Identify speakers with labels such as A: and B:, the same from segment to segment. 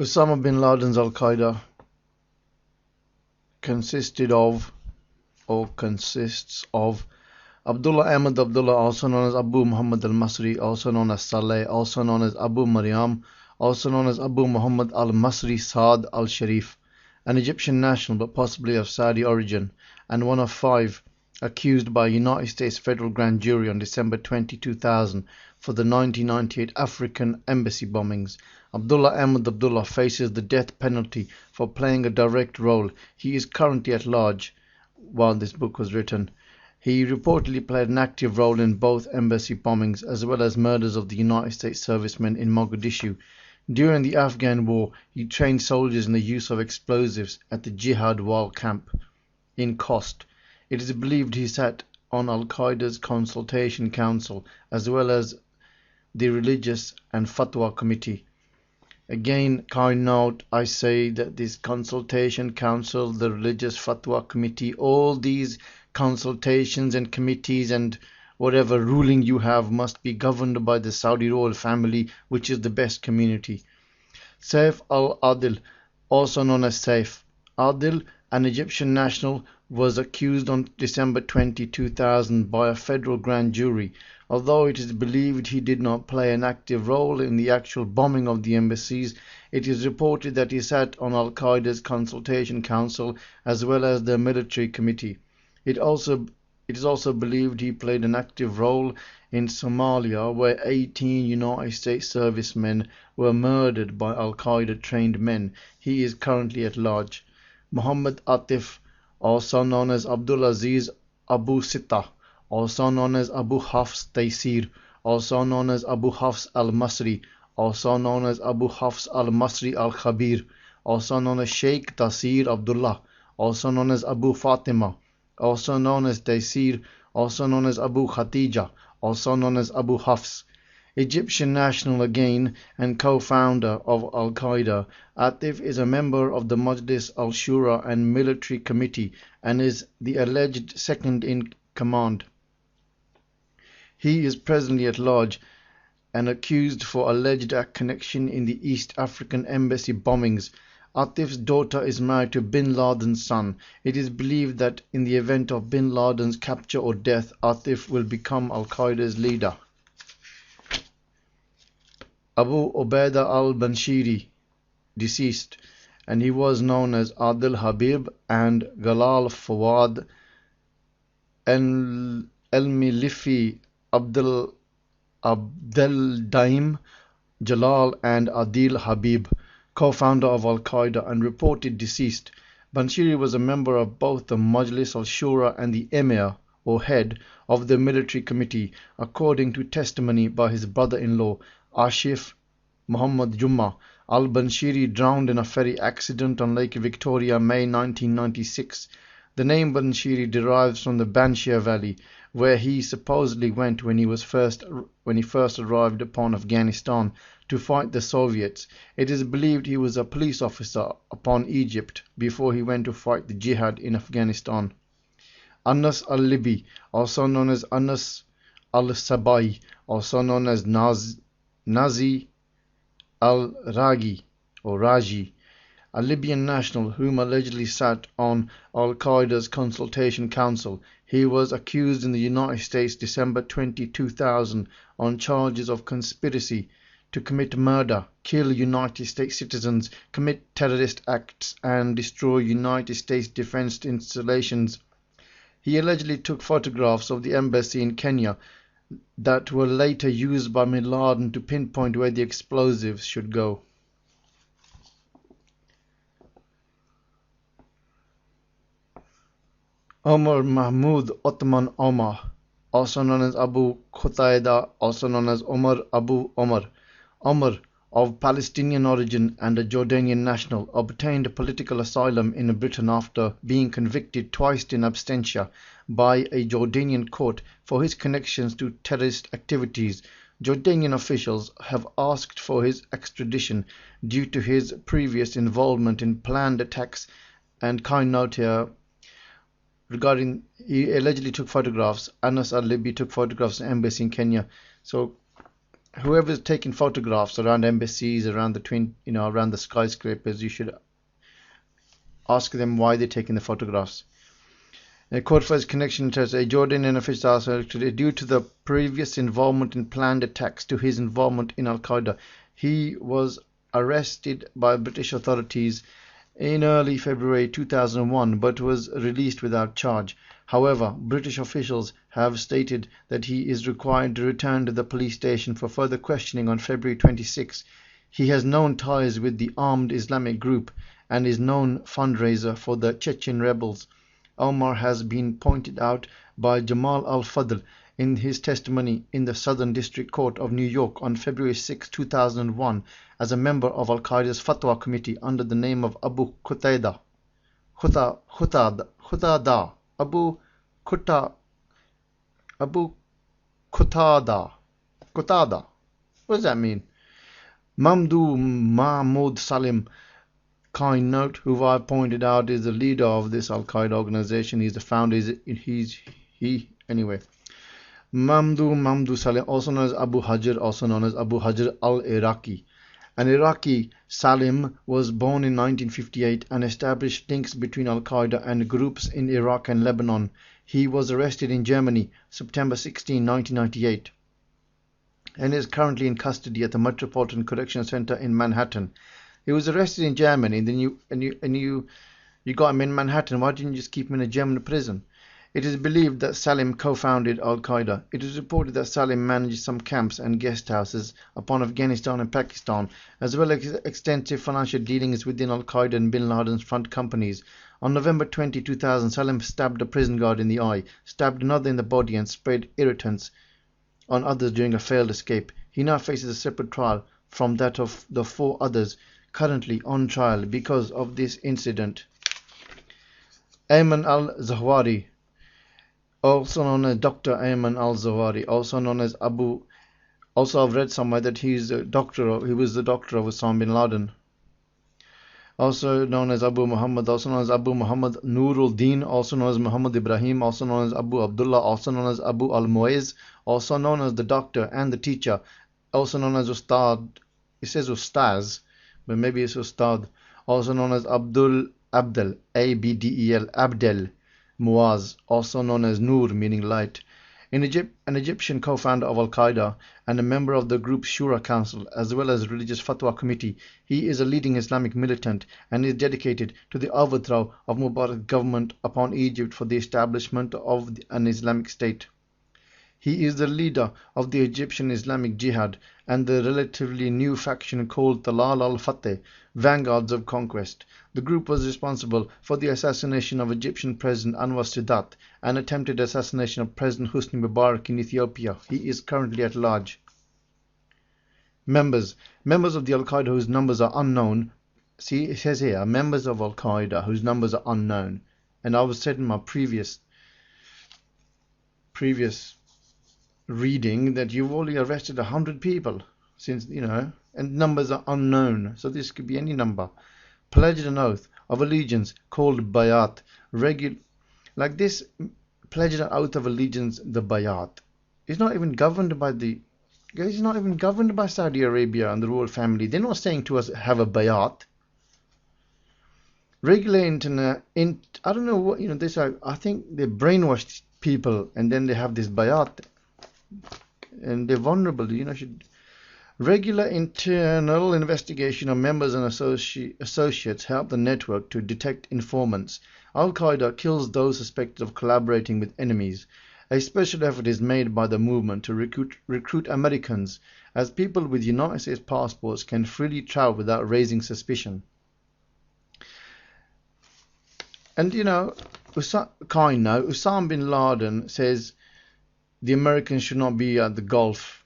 A: Osama bin Laden's Al-Qaeda consisted of or consists of Abdullah Ahmad Abdullah, also known as Abu Muhammad al-Masri, also known as Saleh, also known as Abu Maryam, also known as Abu Muhammad al-Masri Saad al-Sharif, an Egyptian national but possibly of Saudi origin, and one of 5 accused by a United States federal grand jury on December 20, 2000 for the 1998 African embassy bombings. Abdullah Ahmad Abdullah faces the death penalty for playing a direct role. He is currently at large while this book was written. He reportedly played an active role in both embassy bombings as well as murders of the United States servicemen in Mogadishu. During the Afghan war, he trained soldiers in the use of explosives at the Jihad Wal camp in Khost. It is believed he sat on Al-Qaeda's consultation council as well as the religious and fatwa committee. Again, kind note, I say that this consultation council, the religious fatwa committee, all these consultations and committees and whatever ruling you have must be governed by the Saudi royal family, which is the best community. Saif al-Adil, also known as Saif Adil, an Egyptian national, was accused on December 20, 2000 by a federal grand jury. Although it is believed he did not play an active role in the actual bombing of the embassies, it is reported that he sat on Al-Qaeda's consultation council as well as the military committee. It is also believed he played an active role in Somalia, where 18 United States servicemen were murdered by Al-Qaeda trained men. He is currently at large. Muhammad Atif, also known as Abdul Aziz Abu Sittah, also known as Abu Hafs Taysir, also known as Abu Hafs al-Masri, also known as Abu Hafs al-Masri al-Khabir, also known as Sheikh Tasir Abdullah, also known as Abu Fatima, also known as Taysir, also known as Abu Khatija, also known as Abu Hafs. Egyptian national again and co-founder of Al-Qaeda, Atif is a member of the Majlis al-Shura and military committee and is the alleged second in command. He is presently at large and accused for alleged connection in the East African embassy bombings. Atif's daughter is married to Bin Laden's son. It is believed that in the event of Bin Laden's capture or death, Atif will become Al-Qaeda's leader. Abu Ubaidah al-Banshiri, deceased, and he was known as Adil Habib and Galal Fawad El-Milifi, Abdel Daim Jalal and Adil Habib, co-founder of Al-Qaeda and reported deceased. Banshiri was a member of both the Majlis al-Shura and the Emir, or head, of the military committee, according to testimony by his brother-in-law, Ashif Muhammad Jumma. Al-Banshiri drowned in a ferry accident on Lake Victoria, May 1996. The name Banshiri derives from the Banshir Valley, where he supposedly went when he first arrived upon Afghanistan to fight the Soviets. It is believed he was a police officer upon Egypt before he went to fight the jihad in Afghanistan. Anas al-Libi, also known as Anas al-Sabai, also known as Nazi al-Ragi or Raji, a Libyan national whom allegedly sat on Al-Qaeda's consultation council. He was accused in the United States December 20, 2000 on charges of conspiracy to commit murder, kill United States citizens, commit terrorist acts, and destroy United States defense installations. He allegedly took photographs of the embassy in Kenya that were later used by Bin Laden to pinpoint where the explosives should go. Omar Mahmoud Ottoman Omar, also known as Abu Qaeda, also known as Omar Abu Omar. Omar, of Palestinian origin and a Jordanian national, obtained political asylum in Britain after being convicted twice in absentia by a Jordanian court for his connections to terrorist activities. Jordanian officials have asked for his extradition due to his previous involvement in planned attacks. And kind note here regarding, he allegedly took photographs. Anas al-Libi took photographs of the embassy in Kenya. So whoever's taking photographs around embassies, around the around the skyscrapers, you should ask them why they're taking the photographs. A court for his connection to a Jordanian official also due to the previous involvement in planned attacks to his involvement in Al-Qaeda. He was arrested by British authorities in early February 2001 but was released without charge. However, British officials have stated that he is required to return to the police station for further questioning on February 26. He has known ties with the armed Islamic group and is known fundraiser for the Chechen rebels. Omar has been pointed out by Jamal al-Fadl in his testimony in the Southern District Court of New York on February 6, 2001 as a member of Al-Qaeda's Fatwa Committee under the name of Abu Qaeda. Abu Qatada. What does that mean? Mamdou Mahmoud Salim Kind note, who I pointed out is the leader of this Al-Qaeda organization. He's the founder. Anyway. Mamdou Salim, also known as Abu Hajar, also known as Abu Hajar al-Iraqi. An Iraqi, Salim was born in 1958 and established links between Al-Qaeda and groups in Iraq and Lebanon. He was arrested in Germany, September 16, 1998, and is currently in custody at the Metropolitan Correctional Center in Manhattan. He was arrested in Germany, and then you got him in Manhattan. Why didn't you just keep him in a German prison? It is believed that Salim co-founded Al-Qaeda. It is reported that Salim managed some camps and guest houses upon Afghanistan and Pakistan, as well as extensive financial dealings within Al-Qaeda and Bin Laden's front companies. On November 20, 2000, Salim stabbed a prison guard in the eye, stabbed another in the body, and sprayed irritants on others during a failed escape. He now faces a separate trial from that of the 4 others currently on trial because of this incident. Ayman al-Zawahiri, also known as Dr. Ayman al-Zawahiri, also known as Abu. Also, I've read somewhere that he was the doctor of Osama bin Laden. Also known as Abu Muhammad, also known as Abu Muhammad Nuruddin, also known as Muhammad Ibrahim, also known as Abu Abdullah, also known as Abu al-Muiz, also known as the doctor and the teacher, also known as Ustad. It says Ustaz, but maybe it's Ustad. Also known as Abdel, Abdel, Abdel Muaz, also known as Nur, meaning light. An Egyptian co-founder of Al-Qaeda and a member of the group's Shura Council, as well as religious Fatwa Committee. He is a leading Islamic militant and is dedicated to the overthrow of Mubarak's government upon Egypt for the establishment of an Islamic State. He is the leader of the Egyptian Islamic Jihad and the relatively new faction called Talal al-Fateh, Vanguards of Conquest. The group was responsible for the assassination of Egyptian President Anwar Sadat and attempted assassination of President Hosni Mubarak in Ethiopia. He is currently at large. Members of the Al-Qaeda whose numbers are unknown. See, it says here, members of Al-Qaeda whose numbers are unknown. And I was said in my previous reading that you've only arrested 100 people since, and numbers are unknown, so this could be any number. Pledged an oath of allegiance called Bayat. Like this, pledged an oath of allegiance, the Bayat. It's not even governed by Saudi Arabia and the royal family. They're not saying to us, have a Bayat. Regular internet, I don't know what, this, I think they brainwashed people and then they have this Bayat. And they're vulnerable, should regular internal investigation of members and associates help the network to detect informants. Al-Qaeda kills those suspected of collaborating with enemies. A special effort is made by the movement to recruit Americans, as people with United States passports can freely travel without raising suspicion. And Osama bin Laden says the Americans should not be at the Gulf,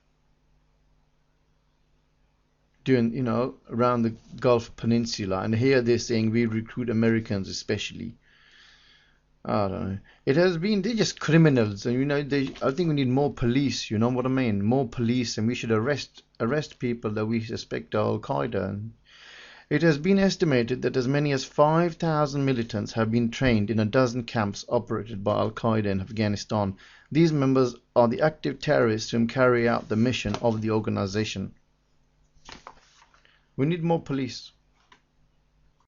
A: around the Gulf Peninsula. And here they're saying we recruit Americans especially. I don't know. They're just criminals. And, I think we need more police, you know what I mean? More police, and we should arrest people that we suspect are Al-Qaeda. It has been estimated that as many as 5,000 militants have been trained in a dozen camps operated by Al-Qaeda in Afghanistan. These members are the active terrorists who carry out the mission of the organization. We need more police.